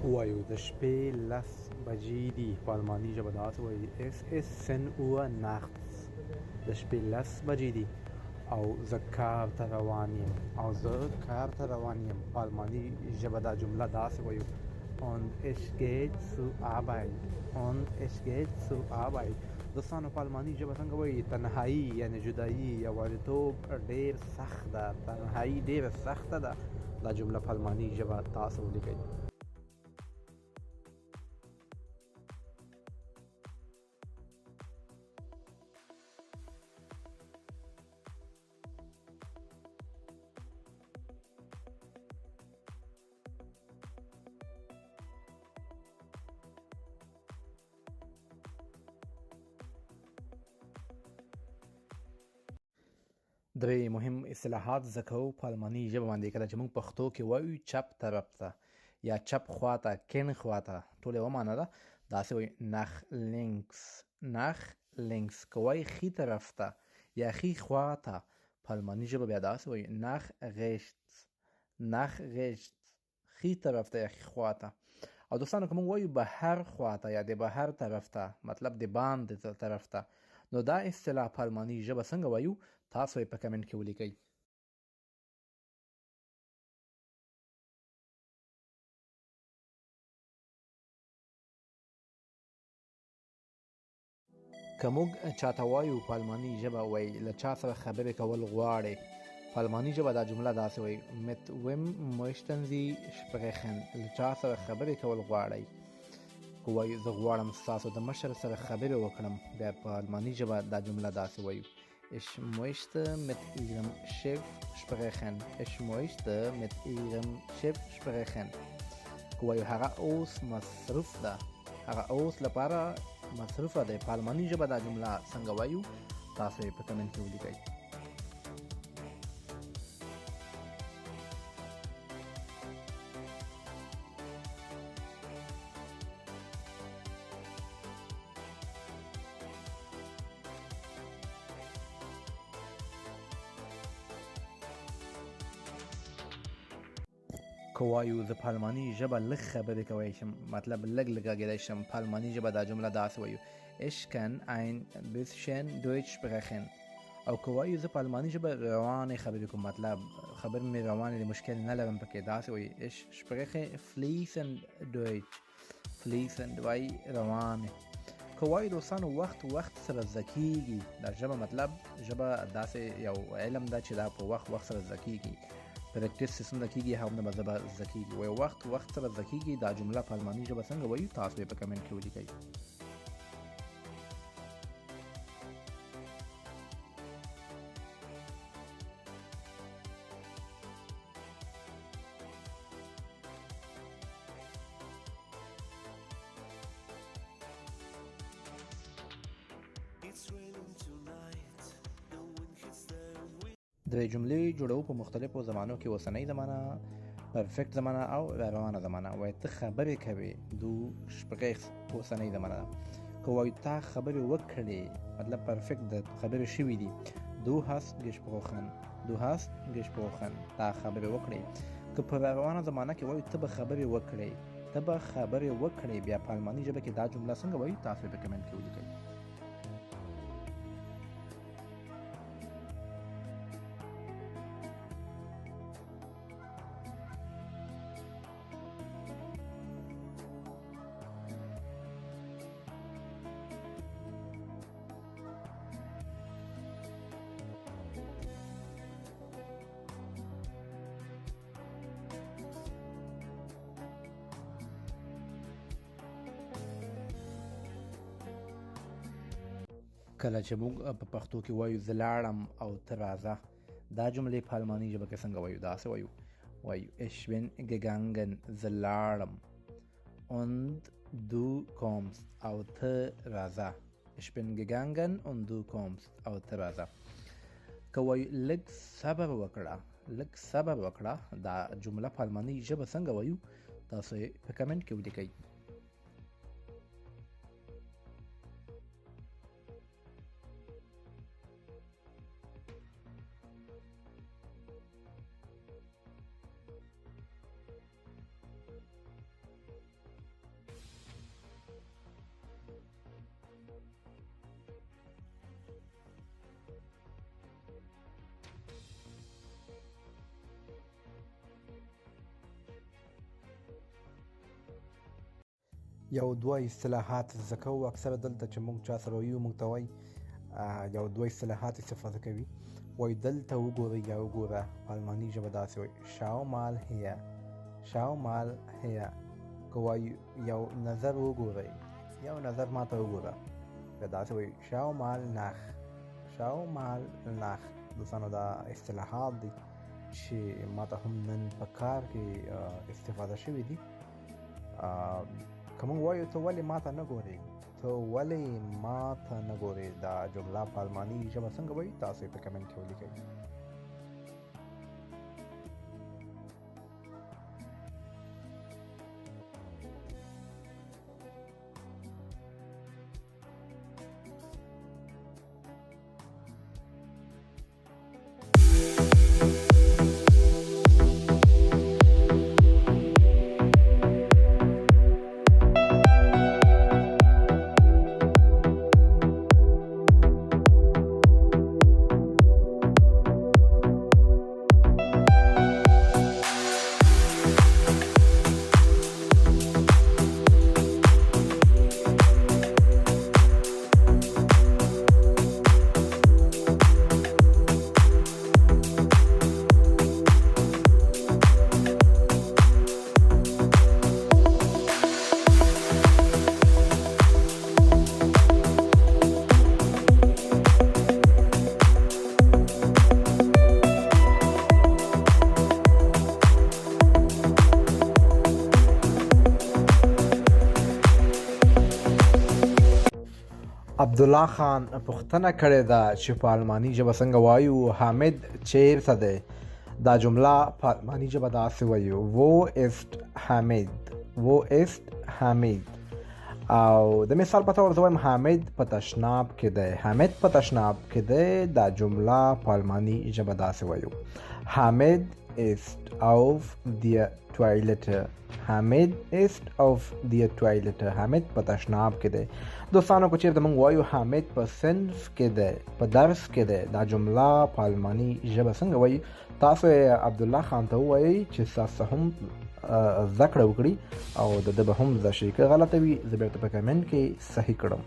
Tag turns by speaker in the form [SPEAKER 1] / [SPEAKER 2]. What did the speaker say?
[SPEAKER 1] وایو د شپې 10 بجې دي په الماني ژبه داسې وایي اس اس سن اوه nachts د شپې 10 بجې دي او زه کار ته روان یم په الماني ژبه دا جمله داسې وایو und ich geht zur Arbeit دوستانو په الماني ژبه څنګه وایي تنهایی یعنی جدایی یوازیتوب ډیر سخت ده تنهایی ډیره سخته ده دا جمله په الماني ژبه تاسو ولیکئ درې مهم اصطلاحات زده کوو په الماني ژبه باندې کله چې موږ پښتو کې وایو چپ طرف ته یا چپ خواته کیڼ خواته ټول یوه معنی ده داسې وایي nach links که وایي ښي طرف ته یا ښي خواته په الماني ژبه بیا داسې وایي nach rechts ښي طرف ته یا ښي خواته او دوستانو که موږ وایو بهر خواته یا د بهر طرف ته مطلب د باندې طرف ته نو دا اصطلاح په الماني ژبه څنګه وایو تاسو یې په کمنټ کې ولیکئ که موږ چاته وایو په الماني ژبه وایي له چا سره خبرې کول غواړې په الماني ژبه دا جمله داسې وایي mit wem möchten Sie sprechen له چا سره خبرې کول غواړئ که وایي زه غواړم ستاسو د مشر سره خبرې وکړم بیا په الماني ژبه دا جمله داسې وایو Ich möchte mit Ihrem Chef sprechen. که وایو هغه اوس مصروف ده هغه اوس لپاره مصروفه ده په الماني ژبه دا جمله څنګه وایو تاسو یې په کمنټ کې ولیکئ که وایو زه په الماني ژبه لږ خبرې کولی شم مطلب لږ غږېدی شم په الماني ژبه دا جمله داسې وایو Ich kann ein bisschen Deutsch sprechen او که وایو زه په الماني ژبه روانې خبرې کوم مطلب خبرې مې روانې دي مشکل نه لرم پکې داسې وایي Ich spreche fließend Deutsch وایي روانې که وایو دوستانو وخت سره زده کېږي دا ژبه مطلب ژبه داسې یو علم ده چې دا په وخت سره زده کېږي پریکټیس چې څنګه کېږي همدومره زده کېږي وایي وخت سره زده کېږي دا جمله په الماني ژبه څنګه وایو تاسو یې په کمنټ کې ولیکئ درې جملې جوړو په مختلفو زمانو کې اوسنۍ زمانه پرفکت زمانه او روانه زمانه وایي ته خبرې کوې دو sprichst اوسنۍ زمانه ده که وایو تا خبرې وکړې مطلب پرفکت د خبرې شوي دي du hast gesprochen تا خبرې وکړې که په روانه زمانه کې وایو ته به خبرې وکړې بیا په الماني ژبه کې دا جمله څنګه وایي تاسو یې په کمنټ کې ولیکئ کله چې موږ په پښتو کې وایو زه لاړم او ته راځه دا جملې په الماني ژبه کې څنګه وایو داسې وایو ich bin gegangen زه لاړم und du kommst او ته راځه ich bin gegangen und du kommst او ته راځه که وایو لږ صبر وکړه دا جمله په الماني ژبه څنګه وایو تاسو یې په کمنټ کې ولیکئ یو دوه اصطلاحات زده کوو. اکثره دلته چې موږ چا سره ویو موږ ته وایي یو دوه اصطلاحات استفاده کوي. وایي دلته وګورئ یا وګوره په الماني ژبه داسې وایي schau mal her. schau mal her. که وایي یو نظر وګورئ، یو نظر ما ته وګوره، بیا داسې وایي schau mal nach. schau mal nach. دوستانو دا اصطلاحات دي چې ما ته هم نن په کار کې استفاده شوي دي. که موږ وایو ته ولې ما ته نه ګورې، ته ولې ما ته نه ګورې، دا جمله په الماني ژبه څنګه وایي تاسو یې په کمنټ کې ولیکئ. عبدالله خان پوښتنه کړې ده چې په الماني ژبه څنګه وایو حامد چیرته دی. دا جمله په الماني ژبه داسې وایو wo ist Hamid. wo ist Hamid. او د مثال په تور زه وایم حامد په تشناب کې دی. حامد په تشناب کې دی. دا جمله په الماني ژبه داسې وایو Hamid ist auf der Toilette. حامد ist auf der Toilette. حامد په تشناب کې دی. دوستانو که چیرته موږ وایو حامد په صنف کې دی، په درس کې دی، دا جمله په الماني ژبه څنګه وایي تاسو یې عبدالله خان ته ووایئ چې تاسو هم زده کړه وکړي او د ده به هم زده شي. که غلطه وي زه بېرته په کمنټ کې صحیح کړم.